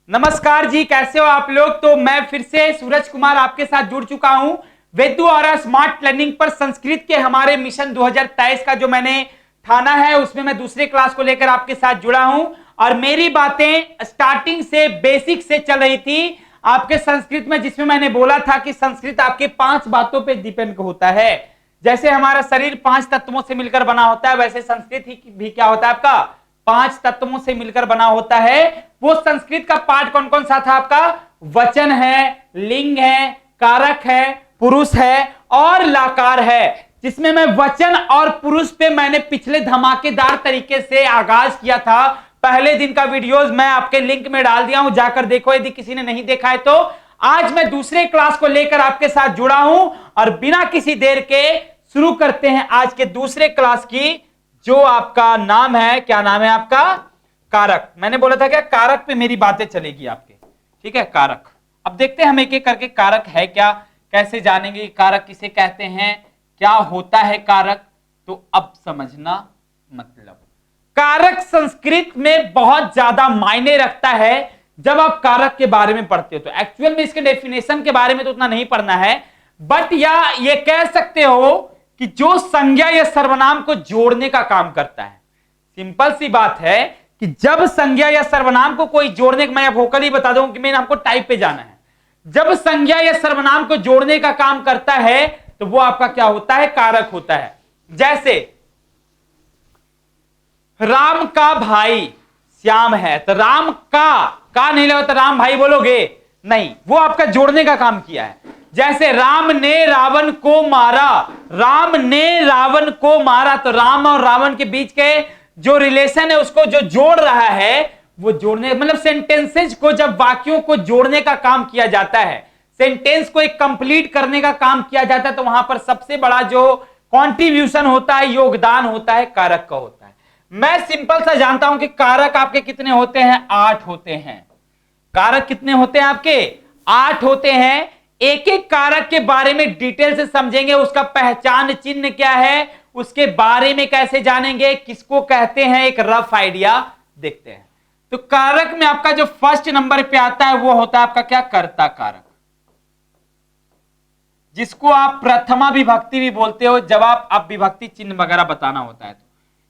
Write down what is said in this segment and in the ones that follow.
नमस्कार जी, कैसे हो आप लोग। तो मैं फिर से सूरज कुमार आपके साथ जुड़ चुका हूं वेदू और स्मार्ट लर्निंग पर संस्कृत के हमारे मिशन 2023 का जो मैंने ठाना है उसमें मैं दूसरे क्लास को लेकर आपके साथ जुड़ा हूं। और मेरी बातें स्टार्टिंग से बेसिक से चल रही थी आपके संस्कृत में, जिसमें मैंने बोला था कि संस्कृत आपके 5 बातों पर डिपेंड होता है। जैसे हमारा शरीर 5 तत्वों से मिलकर बना होता है, वैसे संस्कृत ही भी क्या होता है आपका 5 तत्वों से मिलकर बना होता है। वो संस्कृत का पार्ट कौन कौन सा था आपका? वचन है, लिंग है, कारक है, पुरुष है और लाकार है। जिसमें मैं वचन और पुरुष पे मैंने पिछले धमाकेदार तरीके से आगाज किया था। पहले दिन का वीडियोस मैं आपके लिंक में डाल दिया हूं, जाकर देखो यदि किसी ने नहीं देखा है तो। आज मैं दूसरे क्लास को लेकर आपके साथ जुड़ा हूं और बिना किसी देर के शुरू करते हैं आज के दूसरे क्लास की, जो आपका नाम है, क्या नाम है आपका? कारक। मैंने बोला था क्या कारक पे मेरी बातें चलेगी आपके, ठीक है। कारक, अब देखते हैं हम एक एक करके कारक है क्या, कैसे जानेंगे कारक किसे कहते हैं, क्या होता है कारक। तो अब समझना, मतलब कारक संस्कृत में बहुत ज्यादा मायने रखता है। जब आप कारक के बारे में पढ़ते हो तो एक्चुअल में इसके डेफिनेशन के बारे में तो उतना नहीं पढ़ना है, बट या ये कह सकते हो कि जो संज्ञा या सर्वनाम को जोड़ने का काम करता है। सिंपल सी बात है कि जब संज्ञा या सर्वनाम को कोई जोड़ने, मैं वोकल ही बता दूं कि मैंने हमको टाइप पे जाना है। जब संज्ञा या सर्वनाम को जोड़ने का काम करता है तो वो आपका क्या होता है? कारक होता है। जैसे राम का भाई श्याम है, तो राम का नहीं लगा तो राम भाई बोलोगे नहीं, वो आपका जोड़ने का काम किया है। जैसे राम ने रावण को मारा, राम ने रावण को मारा, तो राम और रावण के बीच के जो रिलेशन है उसको जो जोड़ रहा है वो जोड़ने, मतलब सेंटेंसेज को जब वाक्यों को जोड़ने का काम किया जाता है, सेंटेंस को एक कंप्लीट करने का काम किया जाता है, तो वहां पर सबसे बड़ा जो कंट्रीब्यूशन होता है, योगदान होता है, कारक का होता है। मैं सिंपल सा जानता हूं कि कारक आपके कितने होते हैं? 8 होते हैं। कारक कितने होते हैं आपके? 8 होते हैं। एक एक कारक के बारे में डिटेल से समझेंगे, उसका पहचान चिन्ह क्या है, उसके बारे में कैसे जानेंगे, किसको कहते हैं, एक रफ आइडिया देखते हैं। तो कारक में आपका जो फर्स्ट नंबर पे आता है वो होता है आपका क्या? कर्ता कारक, जिसको आप प्रथमा विभक्ति भी बोलते हो। जब आप विभक्ति चिन्ह वगैरह बताना होता है तो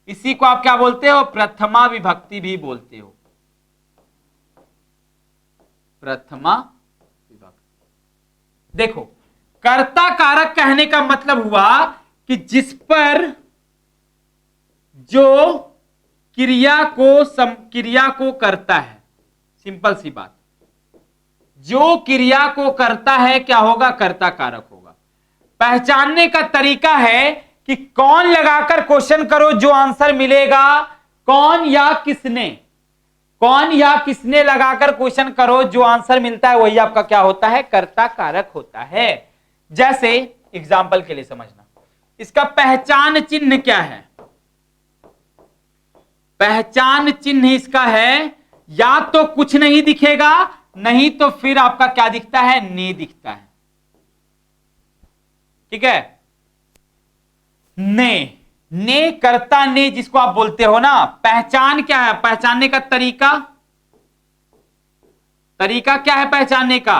इसी को आप क्या बोलते हो? प्रथमा विभक्ति भी बोलते हो, प्रथमा विभक्ति। देखो, कर्ता कारक कहने का मतलब हुआ कि जिस पर जो क्रिया को करता है, सिंपल सी बात, जो क्रिया को करता है क्या होगा? कर्ता कारक होगा। पहचानने का तरीका है कि कौन लगाकर क्वेश्चन करो जो आंसर मिलेगा, कौन या किसने, कौन या किसने लगाकर क्वेश्चन करो जो आंसर मिलता है, वही आपका क्या होता है? कर्ता कारक होता है। जैसे एग्जाम्पल के लिए समझना, इसका पहचान चिन्ह क्या है? पहचान चिन्ह इसका है, या तो कुछ नहीं दिखेगा, नहीं तो फिर आपका क्या दिखता है? ने दिखता है, ठीक है। ने कर्ता ने जिसको आप बोलते हो ना। पहचान क्या है? पहचानने का तरीका क्या है पहचानने का?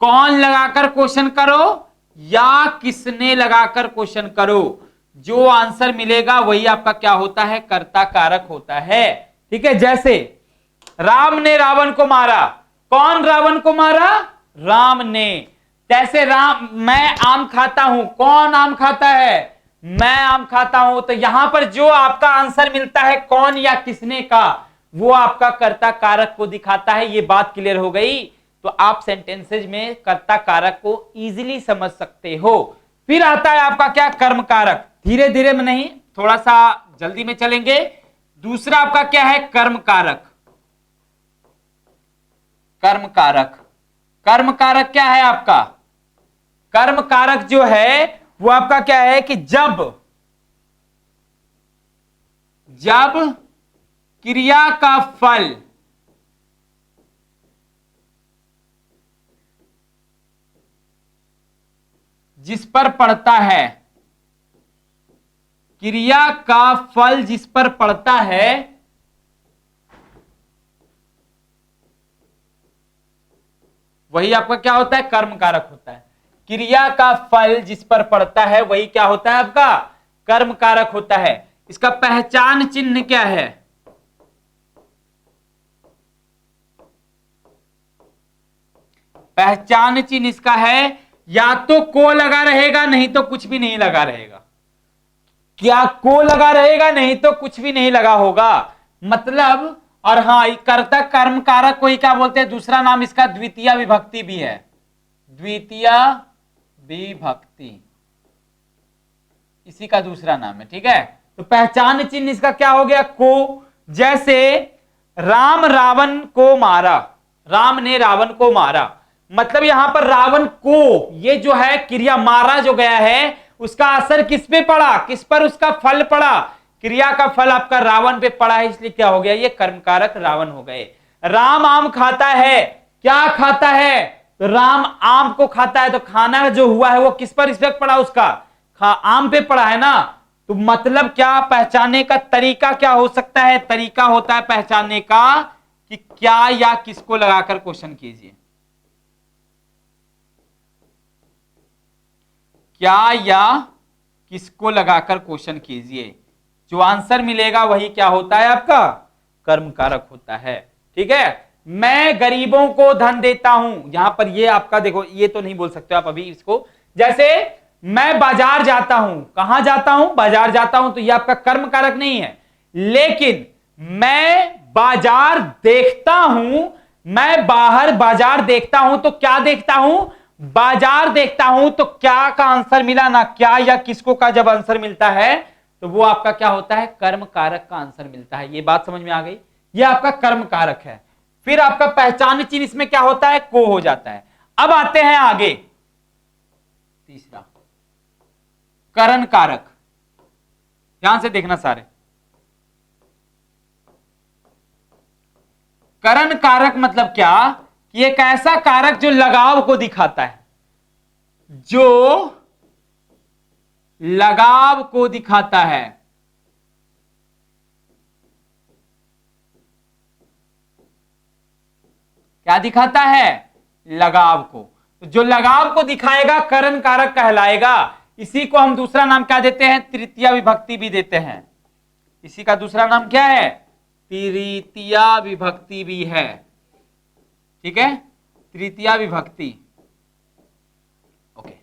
कौन लगाकर क्वेश्चन करो या किसने लगाकर क्वेश्चन करो, जो आंसर मिलेगा वही आपका क्या होता है? कर्ता कारक होता है, ठीक है। जैसे राम ने रावण को मारा, कौन रावण को मारा? राम ने। जैसे मैं आम खाता हूं, कौन आम खाता है? मैं आम खाता हूं। तो यहां पर जो आपका आंसर मिलता है कौन या किसने का, वो आपका कर्ता कारक को दिखाता है। ये बात क्लियर हो गई? तो आप सेंटेंसेज में कर्ता कारक को इजीली समझ सकते हो। फिर आता है आपका क्या? कर्म कारक। धीरे धीरे में नहीं, थोड़ा सा जल्दी में चलेंगे। दूसरा आपका क्या है? कर्म कारक। कर्म कारक, कर्म कारक क्या है आपका? कर्म कारक जो है वो आपका क्या है कि जब क्रिया का फल जिस पर पड़ता है, क्रिया का फल जिस पर पड़ता है वही आपका क्या होता है, कर्म कारक होता है। क्रिया का फल जिस पर पड़ता है वही क्या होता है आपका, कर्म कारक होता है। इसका पहचान चिन्ह क्या है, पहचान चिन्ह इसका है या तो को लगा रहेगा नहीं तो कुछ भी नहीं लगा रहेगा। क्या को लगा रहेगा, नहीं तो कुछ भी नहीं लगा होगा मतलब। और हाँ, कर्ता कर्म कारक को ही क्या बोलते हैं, दूसरा नाम इसका द्वितीय विभक्ति भी है, द्वितीय विभक्ति इसी का दूसरा नाम है। ठीक है, तो पहचान चिन्ह इसका क्या हो गया, को। जैसे राम रावण को मारा, राम ने रावण को मारा, मतलब यहां पर रावण को, ये जो है क्रिया मारा जो गया है उसका असर किस पे पड़ा, किस पर उसका फल पड़ा, क्रिया का फल आपका रावण पे पड़ा है, इसलिए क्या हो गया, ये कर्मकारक रावण हो गए। राम आम खाता है, क्या खाता है, तो राम आम को खाता है, तो खाना जो हुआ है वो किस पर इफेक्ट पड़ा, उसका आम पे पड़ा है ना। तो मतलब क्या, पहचानने का तरीका क्या हो सकता है, तरीका होता है पहचानने का कि क्या या किसको लगाकर क्वेश्चन कीजिए, क्या या किसको लगाकर क्वेश्चन कीजिए, जो आंसर मिलेगा वही क्या होता है आपका, कर्म कारक होता है। ठीक है, मैं गरीबों को धन देता हूं, यहां पर ये आपका देखो, ये तो नहीं बोल सकते आप अभी इसको। जैसे मैं बाजार जाता हूं, कहां जाता हूं, बाजार जाता हूं, तो ये आपका कर्म कारक नहीं है। लेकिन मैं बाजार देखता हूं, मैं बाहर बाजार देखता हूं, तो क्या देखता हूं, बाजार देखता हूं, तो क्या का आंसर मिला ना, क्या या किसको का जब आंसर मिलता है तो वो आपका क्या होता है, कर्म कारक का आंसर मिलता है। ये बात समझ में आ गई, ये आपका कर्म कारक है। फिर आपका पहचान चिन्ह इसमें क्या होता है, को हो जाता है। अब आते हैं आगे, तीसरा करण कारक। ध्यान से देखना सारे, करण कारक मतलब क्या, कि एक ऐसा कारक जो लगाव को दिखाता है, जो लगाव को दिखाता है। क्या दिखाता है, लगाव को। तो जो लगाव को दिखाएगा करण कारक कहलाएगा। इसी को हम दूसरा नाम क्या देते हैं, तृतीया विभक्ति भी देते हैं। इसी का दूसरा नाम क्या है, तृतीया विभक्ति भी है। ठीक है, तृतीया विभक्ति। ओके,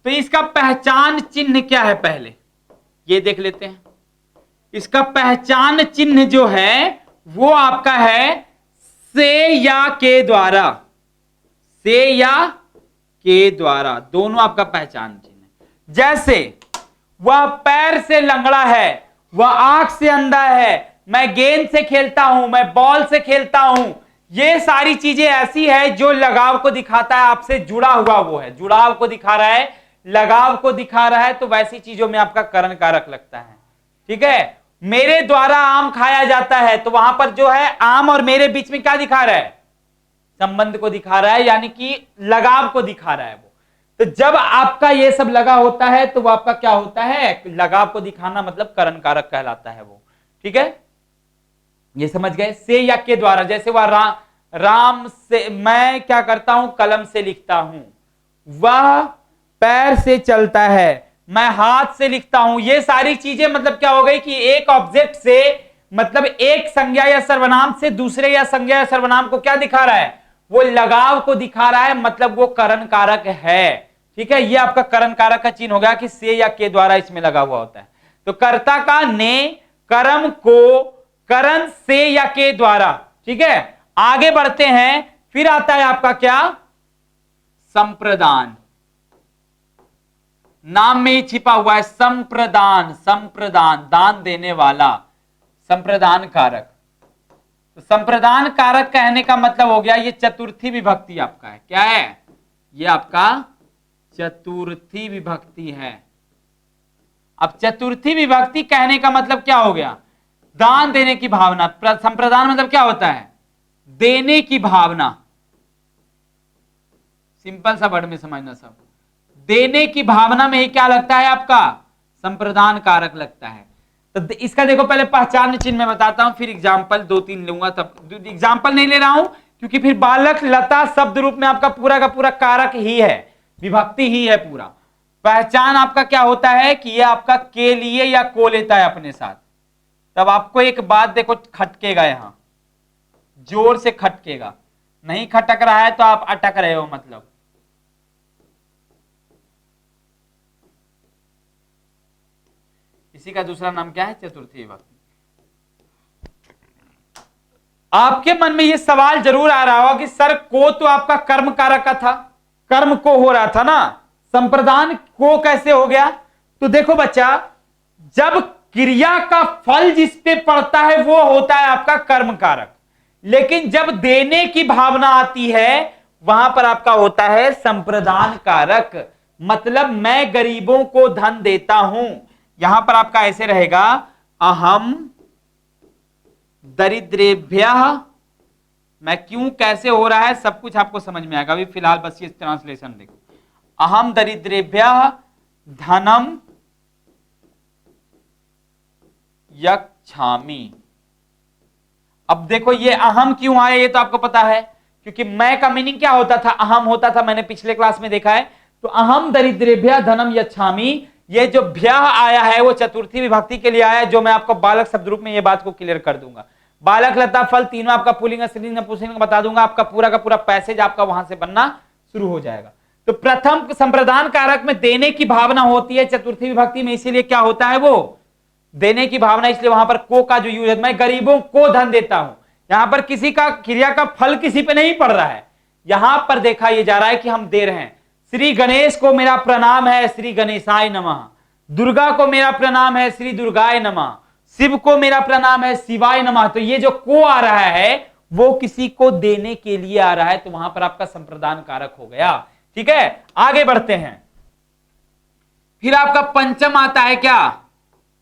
तो इसका पहचान चिन्ह क्या है, पहले ये देख लेते हैं। इसका पहचान चिन्ह जो है वो आपका है से या के द्वारा, से या के द्वारा, दोनों आपका पहचान चिन्ह है। जैसे वह पैर से लंगड़ा है, वह आंख से अंधा है, मैं गेंद से खेलता हूं, मैं बॉल से खेलता हूं, ये सारी चीजें ऐसी है जो लगाव को दिखाता है, आपसे जुड़ा हुआ वो है, जुड़ाव को दिखा रहा है, लगाव को दिखा रहा है, तो वैसी चीजों में आपका करण कारक लगता है। ठीक है, मेरे द्वारा आम खाया जाता है, तो वहां पर जो है आम और मेरे बीच में क्या दिखा रहा है, संबंध को दिखा रहा है, यानी कि लगाव को दिखा रहा है वो। तो जब आपका ये सब लगा होता है तो वो आपका क्या होता है, लगाव को दिखाना, मतलब करण कारक कहलाता है वो। ठीक है, ये समझ गए, से या के द्वारा। जैसे वह राम से, मैं क्या करता हूं, कलम से लिखता हूं, वह पैर से चलता है, मैं हाथ से लिखता हूं, ये सारी चीजें मतलब क्या हो गई कि एक ऑब्जेक्ट से, मतलब एक संज्ञा या सर्वनाम से दूसरे या संज्ञा या सर्वनाम को क्या दिखा रहा है, वो लगाव को दिखा रहा है, मतलब वो करण कारक है। ठीक है, ये आपका करण कारक का चिन्ह हो गया कि से या के द्वारा इसमें लगा हुआ होता है। तो कर्ता का ने, कर्म को करण से या के द्वारा। ठीक है, आगे बढ़ते हैं, फिर आता है आपका क्या, संप्रदान। नाम में ही छिपा हुआ है संप्रदान, संप्रदान दान देने वाला, संप्रदान कारक। तो संप्रदान कारक कहने का मतलब हो गया, ये चतुर्थी विभक्ति आपका है, क्या है, ये आपका चतुर्थी विभक्ति है। अब चतुर्थी विभक्ति कहने का मतलब क्या हो गया, दान देने की भावना। संप्रदान मतलब क्या होता है, देने की भावना। सिंपल सा वर्ड में समझना सब, देने की भावना में ही क्या लगता है आपका, संप्रदान कारक लगता है। तो इसका देखो, पहले पहचान चिन्ह में बताता हूं, फिर एग्जाम्पल 2-3 लूंगा, तब एग्जाम्पल नहीं ले रहा हूं क्योंकि फिर बालक लता शब्द रूप में आपका पूरा का पूरा कारक ही है, विभक्ति ही है पूरा। पहचान आपका क्या होता है कि ये आपका के लिए या को लेता है अपने साथ। तब आपको एक बात देखो खटकेगा, यहां जोर से खटकेगा, नहीं खटक रहा है तो आप अटक रहे हो मतलब। इसी का दूसरा नाम क्या है? चतुर्थी विभक्ति। आपके मन में यह सवाल जरूर आ रहा होगा कि सर को तो आपका कर्म कारक का था, कर्म को हो रहा था ना, संप्रदान को कैसे हो गया? तो देखो बच्चा, जब क्रिया का फल जिस पे पड़ता है वो होता है आपका कर्म कारक, लेकिन जब देने की भावना आती है वहां पर आपका होता है संप्रदान कारक। मतलब मैं गरीबों को धन देता हूं, यहां पर आपका ऐसे रहेगा, अहम दरिद्रेभ्यः। मैं क्यों कैसे हो रहा है सब कुछ आपको समझ में आएगा, अभी फिलहाल बस ये ट्रांसलेशन देखो। अहम दरिद्रेभ्यः धनम यच्छामि। अब देखो ये अहम क्यों आया ये तो आपको पता है, क्योंकि मैं का मीनिंग क्या होता था? अहम होता था, मैंने पिछले क्लास में देखा है। तो अहम दरिद्रेभ्यः धनम यच्छामि, ये जो भ्यः आया है वो चतुर्थी विभक्ति के लिए आया है, जो मैं आपको बालक शब्द रूप में ये बात को क्लियर कर दूंगा। बालक लता फल तीनों आपका पुल्लिंग स्त्रीलिंग नपुंसकलिंग बता दूंगा, आपका पूरा का पूरा पैसेज आपका वहां से बनना शुरू हो जाएगा। तो प्रथम संप्रदान कारक में देने की भावना होती है चतुर्थी विभक्ति में, इसीलिए क्या होता है वो देने की भावना, इसलिए वहां पर को का जो यूज है, मैं गरीबों को धन देता हूं। यहां पर किसी का क्रिया का फल किसी पे नहीं पड़ रहा है, यहां पर देखा यह जा रहा है कि हम दे रहे हैं। श्री गणेश को मेरा प्रणाम है, श्री गणेशाय नमः। दुर्गा को मेरा प्रणाम है, श्री दुर्गाय नमः। शिव को मेरा प्रणाम है, शिवाय नमः। तो ये जो को आ रहा है वो किसी को देने के लिए आ रहा है, तो वहां पर आपका संप्रदान कारक हो गया। ठीक है, आगे बढ़ते हैं। फिर आपका पंचम आता है क्या?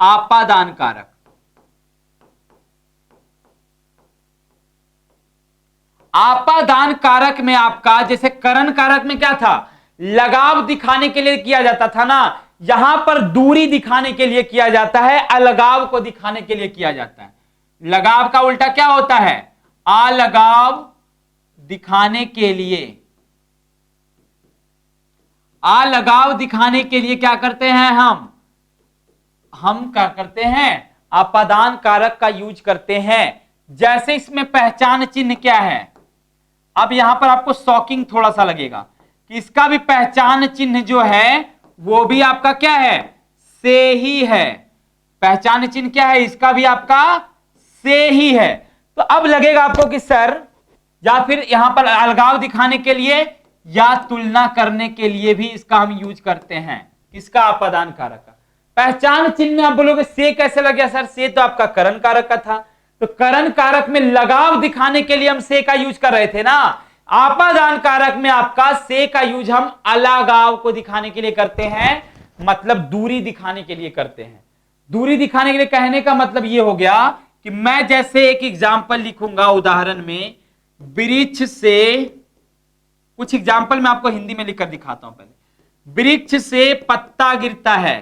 आपादान कारक। आपादान कारक में आपका जैसे करण कारक में क्या था? लगाव दिखाने के लिए किया जाता था ना, यहां पर दूरी दिखाने के लिए किया जाता है, अलगाव को दिखाने के लिए किया जाता है। लगाव का उल्टा क्या होता है? अलगाव दिखाने के लिए। अलगाव दिखाने के लिए क्या करते हैं हम क्या करते हैं? आपादान कारक का यूज करते हैं। जैसे इसमें पहचान चिन्ह क्या है? अब यहां पर आपको शॉकिंग थोड़ा सा लगेगा कि इसका भी पहचान चिन्ह जो है वो भी आपका क्या है? से ही है। पहचान चिन्ह क्या है? इसका भी आपका से ही है। तो अब लगेगा आपको कि सर, या फिर यहां पर अलगाव दिखाने के लिए या तुलना करने के लिए भी इसका हम यूज करते हैं। किसका? आपादान कारक का। पहचान चिन्ह में आप बोलोगे से कैसे लग गया सर? से तो आपका करण कारक का था, तो करण कारक में लगाव दिखाने के लिए हम से का यूज कर रहे थे ना। आपादान कारक में आपका से का यूज हम अलगाव को दिखाने के लिए करते हैं, मतलब दूरी दिखाने के लिए करते हैं। दूरी दिखाने के लिए कहने का मतलब यह हो गया कि मैं जैसे एक एग्जाम्पल लिखूंगा उदाहरण में, वृक्ष से, कुछ एग्जाम्पल मैं आपको हिंदी में लिखकर दिखाता हूं। पहले वृक्ष से पत्ता गिरता है,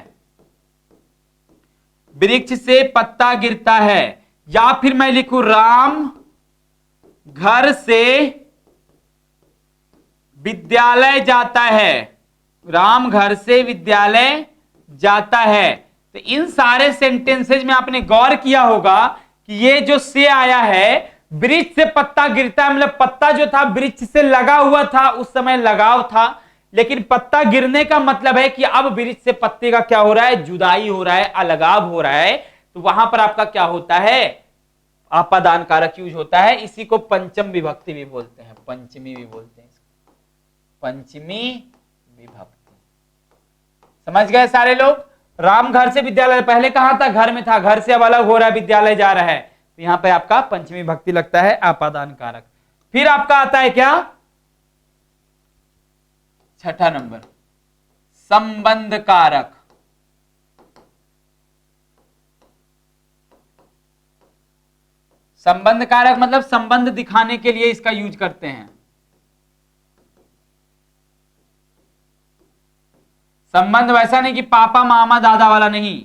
वृक्ष से पत्ता गिरता है, या फिर मैं लिखूं राम घर से विद्यालय जाता है, राम घर से विद्यालय जाता है। तो इन सारे सेंटेंसेज में आपने गौर किया होगा कि ये जो से आया है, वृक्ष से पत्ता गिरता है, मतलब पत्ता जो था वृक्ष से लगा हुआ था, उस समय लगाव था, लेकिन पत्ता गिरने का मतलब है कि अब वृक्ष से पत्ते का क्या हो रहा है? जुदाई हो रहा है, अलगाव हो रहा है। तो वहां पर आपका क्या होता है? आपादान कारक यूज होता है। इसी को पंचम विभक्ति भी बोलते हैं, पंचमी भी बोलते हैं, पंचमी विभक्ति। समझ गए सारे लोग? राम घर से विद्यालय, पहले कहां था? घर में था, घर से अब अलग हो रहा है, विद्यालय जा रहा है, तो यहां पे आपका पंचमी विभक्ति लगता है, आपादान कारक। फिर आपका आता है क्या? छठा नंबर, संबंध कारक। संबंध कारक मतलब संबंध दिखाने के लिए इसका यूज करते हैं। संबंध वैसा नहीं कि पापा मामा दादा वाला नहीं,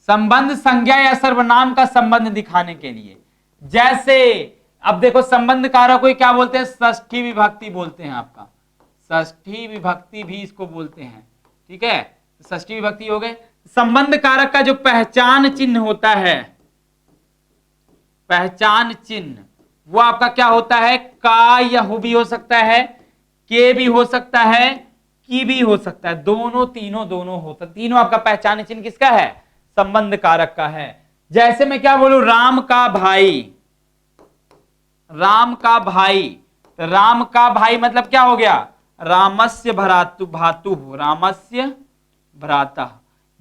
संबंध संज्ञा या सर्वनाम का संबंध दिखाने के लिए। जैसे अब देखो संबंध कारक को क्या बोलते हैं, षष्ठी विभक्ति बोलते हैं आपका, षष्ठी विभक्ति भी इसको बोलते हैं, ठीक है, षष्ठी विभक्ति हो गए। संबंध कारक का जो पहचान चिन्ह होता है, पहचान चिन्ह वो आपका क्या होता है, का या हो भी हो सकता है, के भी हो सकता है, की भी हो सकता है, दोनों तीनों दोनों हो सकता, तीनों आपका पहचान चिन्ह किसका है, संबंध कारक का है। जैसे मैं क्या बोलूं, राम का भाई, राम का भाई, तो राम का भाई मतलब क्या हो गया, रामस्य भ्रातु भातु, रामस्य भ्राता।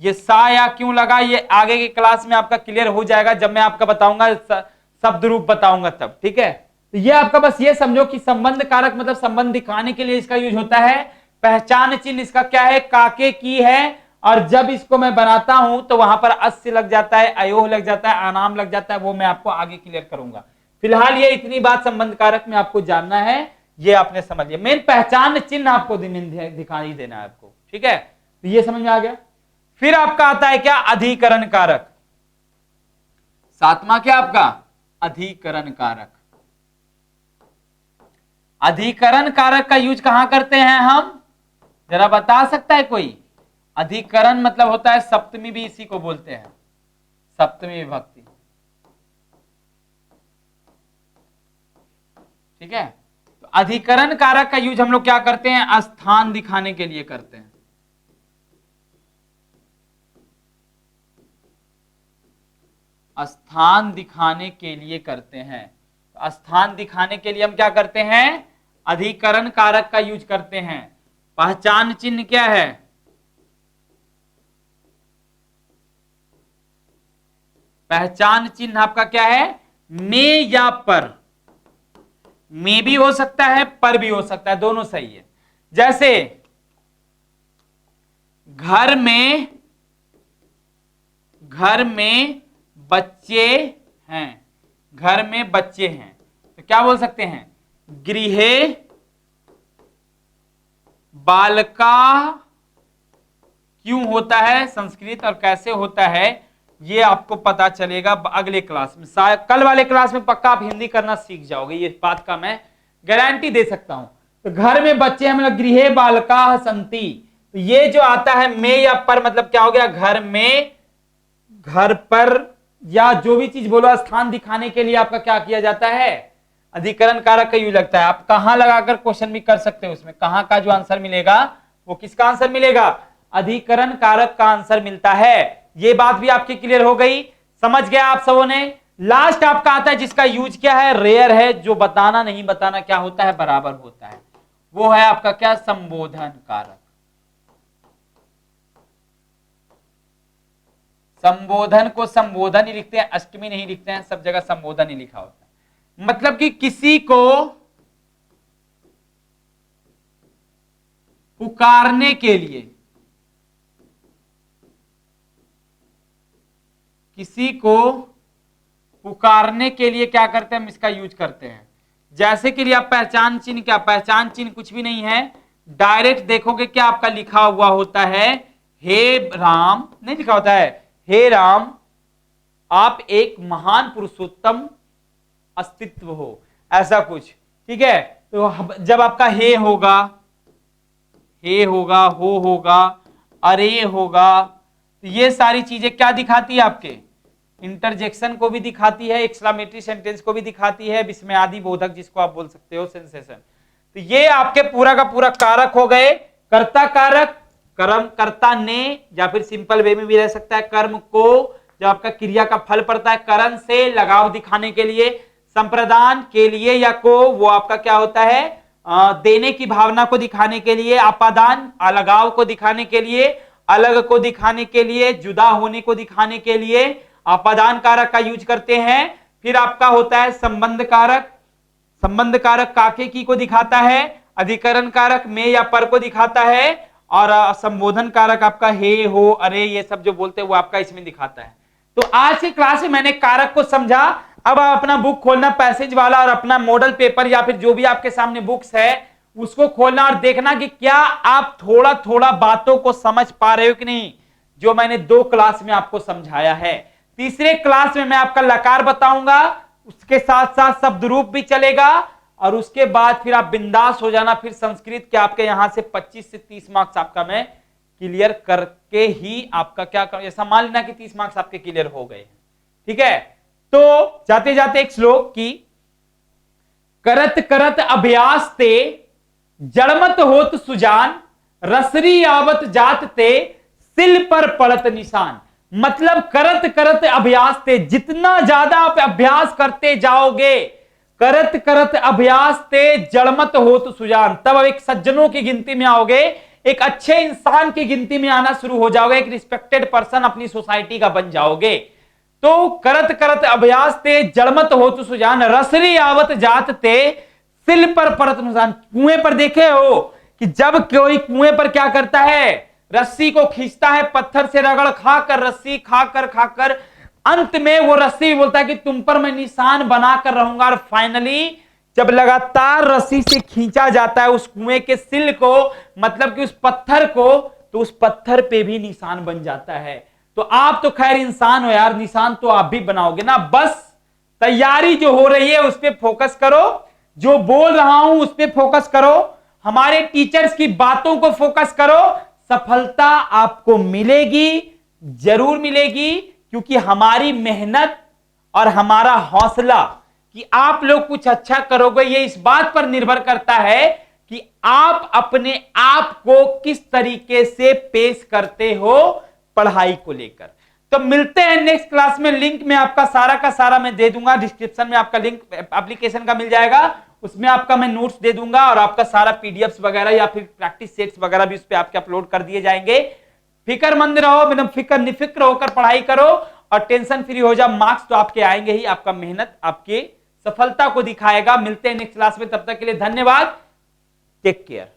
ये सा या क्यों लगा, ये आगे की क्लास में आपका क्लियर हो जाएगा, जब मैं आपका बताऊंगा शब्द रूप बताऊंगा तब, ठीक है। तो ये आपका बस ये समझो कि संबंध कारक मतलब संबंध दिखाने के लिए इसका यूज होता है। पहचान चिन्ह इसका क्या है, काके की है, और जब इसको मैं बनाता हूं तो वहां पर अस्य लग जाता है, अयोह लग जाता है, अनाम लग जाता है, वो मैं आपको आगे क्लियर करूंगा। फिलहाल ये इतनी बात संबंध कारक में आपको जानना है, ये आपने समझ लिया। मेन पहचान चिन्ह आपको दिखाई देना है आपको, ठीक है, तो ये समझ में आ गया। फिर आपका आता है क्या, अधिकरण कारक, सातवां क्या आपका, अधिकरण कारक। अधिकरण कारक का यूज कहां करते हैं हम, जरा बता सकता है कोई। अधिकरण मतलब होता है सप्तमी, भी इसी को बोलते हैं, सप्तमी विभक्ति, ठीक है। तो अधिकरण कारक का यूज हम लोग क्या करते हैं, स्थान दिखाने के लिए करते हैं, स्थान दिखाने के लिए करते हैं। तो स्थान दिखाने के लिए हम क्या करते हैं, अधिकरण कारक का यूज करते हैं। पहचान चिन्ह क्या है, पहचान चिन्ह आपका क्या है, में या पर, में भी हो सकता है, पर भी हो सकता है, दोनों सही है। जैसे घर में बच्चे हैं, घर में बच्चे हैं, तो क्या बोल सकते हैं, गृहे बालका। क्यों होता है संस्कृत और कैसे होता है ये आपको पता चलेगा अगले क्लास में, शायद कल वाले क्लास में पक्का आप हिंदी करना सीख जाओगे, ये बात का मैं गारंटी दे सकता हूं। तो घर में बच्चे हैं मतलब गृहे बालका संति, तो ये जो आता है में या पर मतलब क्या हो गया, घर में, घर पर, या जो भी चीज बोलो स्थान दिखाने के लिए आपका क्या किया जाता है, अधिकरण कारक का यूज लगता है। आप कहां लगाकर क्वेश्चन भी कर सकते हो, उसमें कहां का जो आंसर मिलेगा वो किसका आंसर मिलेगा, अधिकरण कारक का आंसर मिलता है। ये बात भी आपकी क्लियर हो गई, समझ गया आप सबों ने। लास्ट आपका आता है जिसका यूज क्या है, रेयर है, जो बताना नहीं बताना क्या होता है, बराबर होता है, वो है आपका क्या, संबोधन कारक। संबोधन को संबोधन ही लिखते हैं, अष्टमी नहीं लिखते हैं, सब जगह संबोधन ही लिखा होता है। मतलब कि किसी को पुकारने के लिए, किसी को पुकारने के लिए क्या करते हैं, हम इसका यूज करते हैं। जैसे कि आप पहचान चिन्ह, क्या पहचान चिन्ह कुछ भी नहीं है, डायरेक्ट देखोगे क्या आपका लिखा हुआ होता है, हे राम नहीं लिखा होता है, हे राम आप एक महान पुरुषोत्तम अस्तित्व हो, ऐसा कुछ, ठीक है। तो जब आपका हे होगा, हे होगा, हो होगा, अरे होगा, तो ये सारी चीजें क्या दिखाती है, आपके इंटरजेक्शन को भी दिखाती है, एक्सक्लेमेटरी सेंटेंस को भी दिखाती है, विस्मयादि बोधक जिसको आप बोल सकते हो, सेंसेशन। तो ये आपके पूरा का पूरा कारक हो गए। कर्ता कारक, कर्म कर्ता ने, या फिर सिंपल वे में भी रह सकता है, कर्म को जब आपका क्रिया का फल पड़ता है, करण से लगाव दिखाने के लिए, संप्रदान के लिए या को, वो आपका क्या होता है, देने की भावना को दिखाने के लिए, आपादान अलगाव को दिखाने के लिए, अलग को दिखाने के लिए, जुदा होने को दिखाने के लिए आपादान कारक का यूज करते हैं। फिर आपका होता है संबंध कारक, संबंध कारक काके की को दिखाता है, अधिकरण कारक में या पर को दिखाता है, और संबोधन कारक आपका हे हो अरे ये सब जो बोलते हैं वो आपका इसमें दिखाता है। तो आज की क्लास में मैंने कारक को समझा। अब आप अपना बुक खोलना पैसेज वाला और अपना मॉडल पेपर या फिर जो भी आपके सामने बुक्स है उसको खोलना और देखना कि क्या आप थोड़ा थोड़ा बातों को समझ पा रहे हो कि नहीं, जो मैंने 2 क्लास में आपको समझाया है। तीसरे क्लास में मैं आपका लकार बताऊंगा, उसके साथ साथ शब्द रूप भी चलेगा, और उसके बाद फिर आप बिंदास हो जाना। फिर संस्कृत के आपके यहां से 25 से 30 मार्क्स आपका मैं क्लियर करके ही आपका क्या कर, ऐसा मान लेना कि 30 मार्क्स आपके क्लियर हो गए। ठीक है, तो जाते जाते एक श्लोक की, करत करत अभ्यास ते जड़मत होत सुजान, रसरी आवत जात ते सिल पर पड़त निशान। मतलब करत करत अभ्यास ते, जितना ज्यादा आप अभ्यास करते जाओगे, करत करत अभ्यास ते जड़मत होत सुजान, तब अब एक सज्जनों की गिनती में आओगे, एक अच्छे इंसान की गिनती में आना शुरू हो जाओगे, एक रिस्पेक्टेड पर्सन अपनी सोसाइटी का बन जाओगे। तो करत करत अभ्यास ते जड़मत होत सुजान, रसरी आवत जात ते सिल पर परत निशान। कुएं पर देखे हो कि जब कोई कुएं पर क्या करता है, रस्सी को खींचता है, पत्थर से रगड़ खाकर, रस्सी खाकर खाकर, अंत में वो रस्सी बोलता है कि तुम पर मैं निशान बनाकर रहूंगा। और फाइनली जब लगातार रस्सी से खींचा जाता है उस कुएं के सिल को, मतलब कि उस पत्थर को, तो उस पत्थर पे भी निशान बन जाता है। तो आप तो खैर इंसान हो यार, निशान तो आप भी बनाओगे ना। बस तैयारी जो हो रही है उस पर फोकस करो, जो बोल रहा हूं उस पर फोकस करो, हमारे टीचर्स की बातों को फोकस करो, सफलता आपको मिलेगी, जरूर मिलेगी। क्योंकि हमारी मेहनत और हमारा हौसला कि आप लोग कुछ अच्छा करोगे, ये इस बात पर निर्भर करता है कि आप अपने आप को किस तरीके से पेश करते हो पढ़ाई को लेकर। तो मिलते हैं नेक्स्ट क्लास में। लिंक में आपका सारा का सारा मैं दे दूंगा, डिस्क्रिप्शन में आपका लिंक एप्लीकेशन का मिल जाएगा, उसमें आपका मैं नोट्स दे दूंगा, और आपका सारा पीडीएफ्स वगैरह या फिर प्रैक्टिस सेट्स वगैरह भी उस पर आपके अपलोड कर दिए जाएंगे। फिक्रमंद रहो, एकदम फिक्र निफिक्र होकर पढ़ाई करो और टेंशन फ्री हो जाओ। मार्क्स तो आपके आएंगे ही, आपका मेहनत आपके सफलता को दिखाएगा। मिलते हैं नेक्स्ट क्लास में, तब तक के लिए धन्यवाद, टेक केयर।